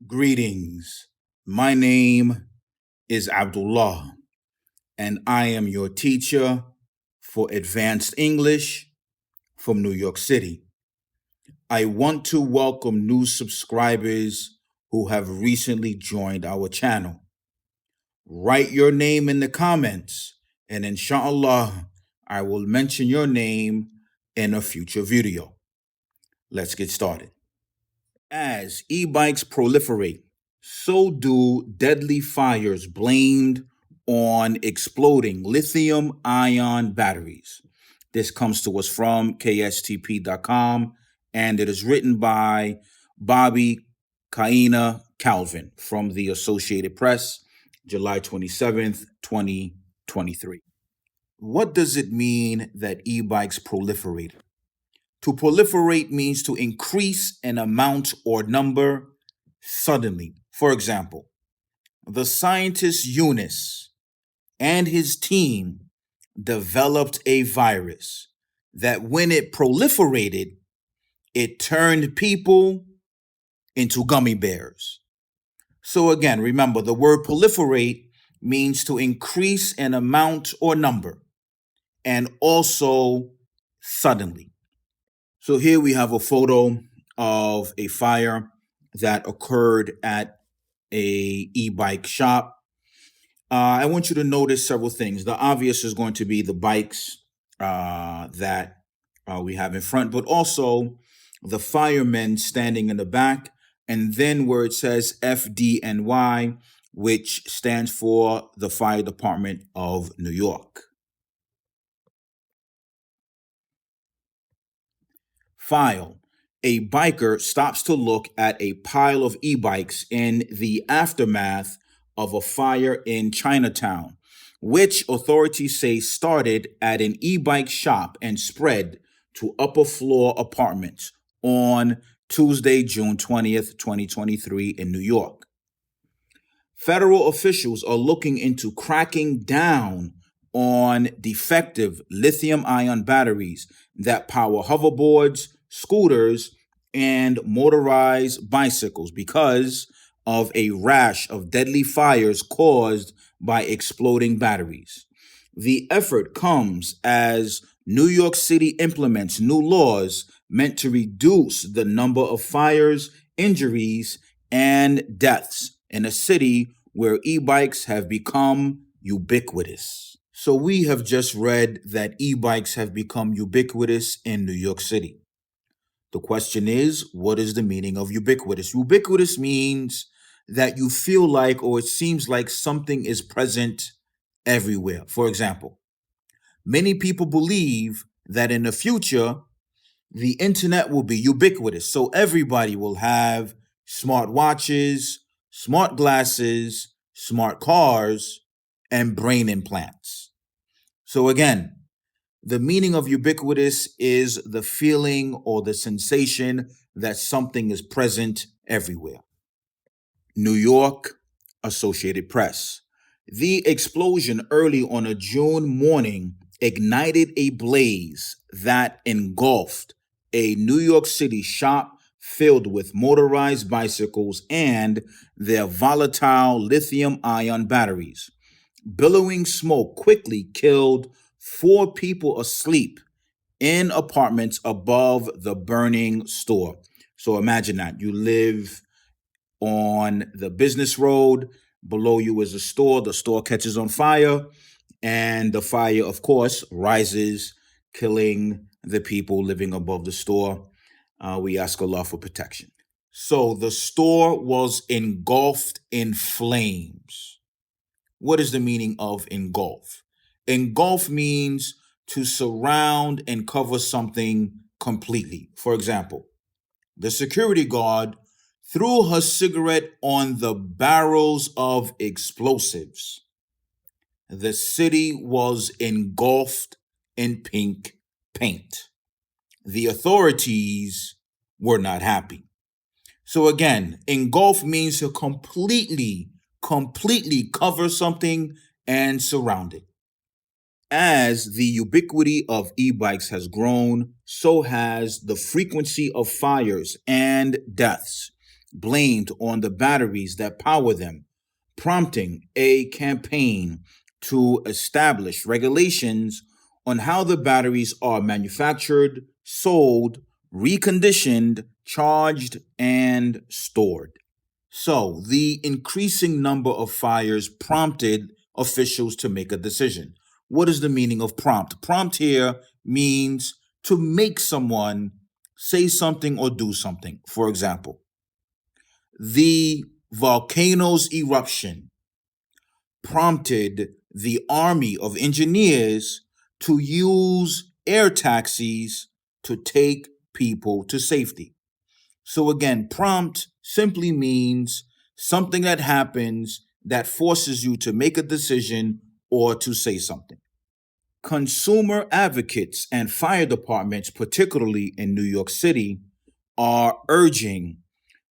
Greetings. My name is Abdullah, and I am your teacher for Advanced English from New York City. I want to welcome new subscribers who have recently joined our channel. Write your name in the comments, and inshallah, I will mention your name in a future video. Let's get started. As e bikes proliferate, so do deadly fires blamed on exploding lithium ion batteries. This comes to us from kstp.com, and it is written by Bobby Kaina Calvin from the Associated Press, July 27th, 2023. What does it mean that e bikes proliferate? To proliferate means to increase an amount or number suddenly. For example, the scientist Eunice and his team developed a virus that when it proliferated, it turned people into gummy bears. So again, remember the word proliferate means to increase an amount or number and also suddenly. So here we have a photo of a fire that occurred at a e-bike shop. I want you to notice several things. The obvious is going to be the bikes that we have in front, but also the firemen standing in the back, and then where it says FDNY, which stands for the Fire Department of New York. File. A biker stops to look at a pile of e-bikes in the aftermath of a fire in Chinatown, which authorities say started at an e-bike shop and spread to upper floor apartments on Tuesday, June 20th, 2023 in New York. Federal officials are looking into cracking down on defective lithium-ion batteries that power hoverboards, scooters, and motorized bicycles because of a rash of deadly fires caused by exploding batteries. The effort comes as New York City implements new laws meant to reduce the number of fires, injuries, and deaths in a city where e-bikes have become ubiquitous. So we have just read that e-bikes have become ubiquitous in New York City. The question is, what is the meaning of ubiquitous? Ubiquitous means that you feel like or it seems like something is present everywhere. For example, many people believe that in the future, the internet will be ubiquitous. So everybody will have smart watches, smart glasses, smart cars, and brain implants. So again, the meaning of ubiquitous is the feeling or the sensation that something is present everywhere. New York, Associated Press. The explosion early on a June morning ignited a blaze that engulfed a New York City shop filled with motorized bicycles and their volatile lithium ion batteries. Billowing smoke quickly killed 4 people asleep in apartments above the burning store. So imagine that. You live on the business road. Below you is a store. The store catches on fire, and the fire, of course, rises, killing the people living above the store. We ask Allah for protection. So the store was engulfed in flames. What is the meaning of engulf? Engulf means to surround and cover something completely. For example, the security guard threw her cigarette on the barrels of explosives. The city was engulfed in pink paint. The authorities were not happy. So again, engulf means to completely cover something and surround it. As the ubiquity of e-bikes has grown, so has the frequency of fires and deaths. blamed on the batteries that power them, prompting a campaign to establish regulations on how the batteries are manufactured, sold, reconditioned, charged, and stored. So, the increasing number of fires prompted officials to make a decision. What is the meaning of prompt? Prompt here means to make someone say something or do something. For example, the volcano's eruption prompted the army of engineers to use air taxis to take people to safety. So again, prompt simply means something that happens that forces you to make a decision or to say something. Consumer advocates and fire departments, particularly in New York City, are urging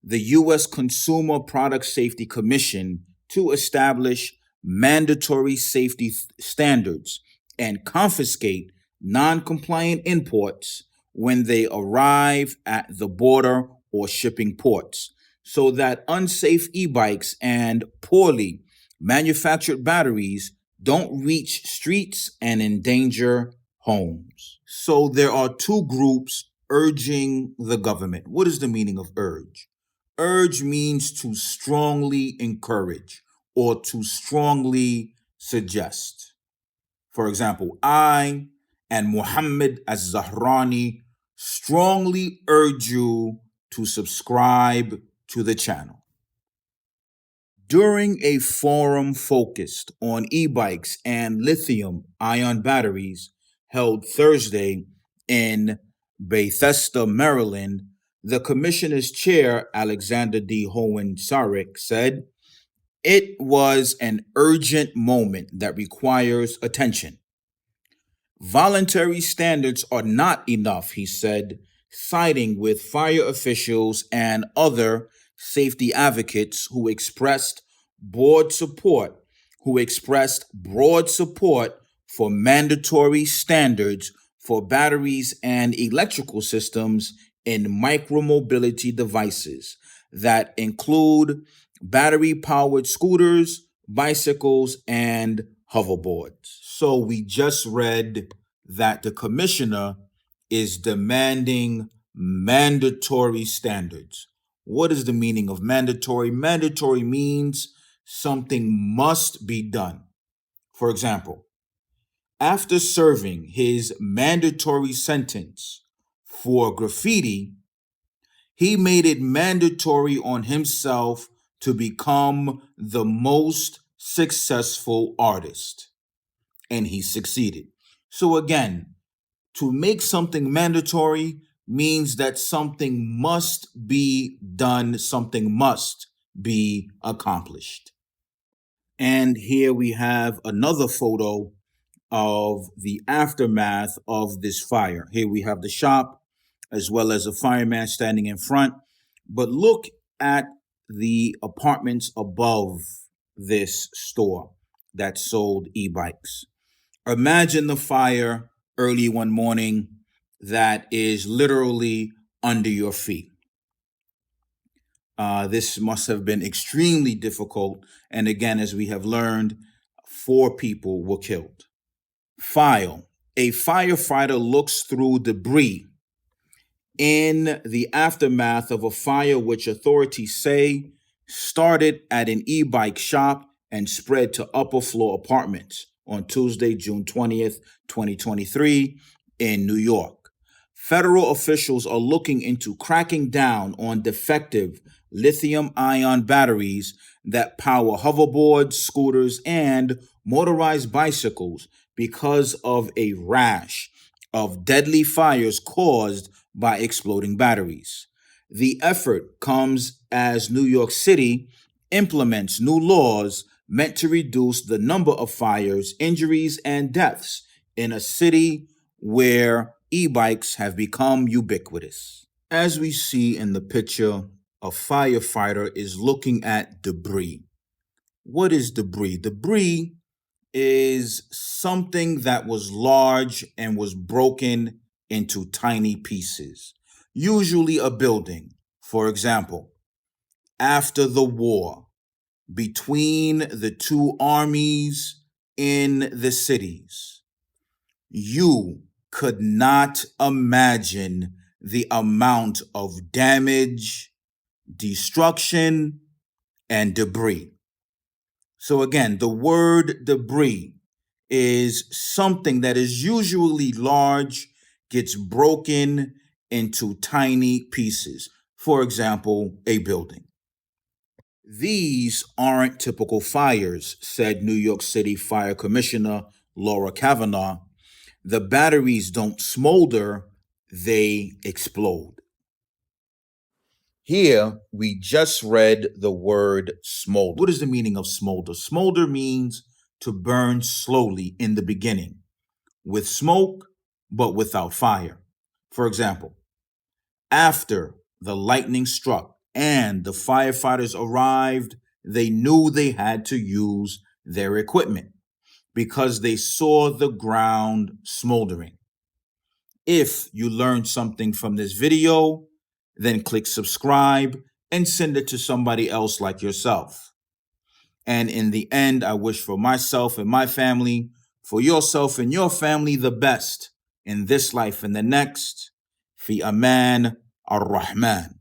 the U.S. Consumer Product Safety Commission to establish mandatory safety standards and confiscate non compliant imports when they arrive at the border or shipping ports, so that unsafe e bikes and poorly manufactured batteries don't reach streets and endanger homes. So there are two groups urging the government. What is the meaning of urge? Urge means to strongly encourage or to strongly suggest. For example, I and Muhammad Az-Zahrani strongly urge you to subscribe to the channel. During a forum focused on e-bikes and lithium ion batteries held Thursday in Bethesda, Maryland, the commissioner's chair, Alexander D. Hohen Sarek, said, "It was an urgent moment that requires attention. Voluntary standards are not enough," he said, siding with fire officials and other safety advocates who expressed broad support for mandatory standards for batteries and electrical systems in micromobility devices that include battery powered scooters, bicycles, and hoverboards. So we just read that the commissioner is demanding mandatory standards. What is the meaning of mandatory? Mandatory means something must be done. For example, after serving his mandatory sentence for graffiti, he made it mandatory on himself to become the most successful artist, and he succeeded. So, again, to make something mandatory means that something must be done, something must be accomplished. And here we have another photo of the aftermath of this fire. Here we have the shop as well as a fireman standing in front. But look at the apartments above this store that sold e bikes. Imagine the fire early one morning that is literally under your feet. This must have been extremely difficult. And again, as we have learned, 4 people were killed. File. A firefighter looks through debris in the aftermath of a fire which authorities say started at an e-bike shop and spread to upper floor apartments on Tuesday, June 20th, 2023 in New York. Federal officials are looking into cracking down on defective lithium-ion batteries that power hoverboards, scooters, and motorized bicycles because of a rash of deadly fires caused by exploding batteries. The effort comes as New York City implements new laws meant to reduce the number of fires, injuries, and deaths in a city where e-bikes have become ubiquitous. As we see in the picture, a firefighter is looking at debris. What is debris? Debris is something that was large and was broken into tiny pieces, usually a building. For example, after the war between the two armies in the cities, you could not imagine the amount of damage, destruction, and debris. So, again, the word debris is something that is usually large, gets broken into tiny pieces. For example, a building. These aren't typical fires, said New York City Fire Commissioner Laura Kavanaugh. The batteries don't smolder, they explode. Here, we just read the word smolder. What is the meaning of smolder? Smolder means to burn slowly in the beginning, with smoke, but without fire. For example, after the lightning struck and the firefighters arrived, they knew they had to use their equipment because they saw the ground smoldering. If you learned something from this video, then click subscribe and send it to somebody else like yourself. And in the end, I wish for myself and my family, for yourself and your family, the best in this life and the next. Fi Aman Ar-Rahman.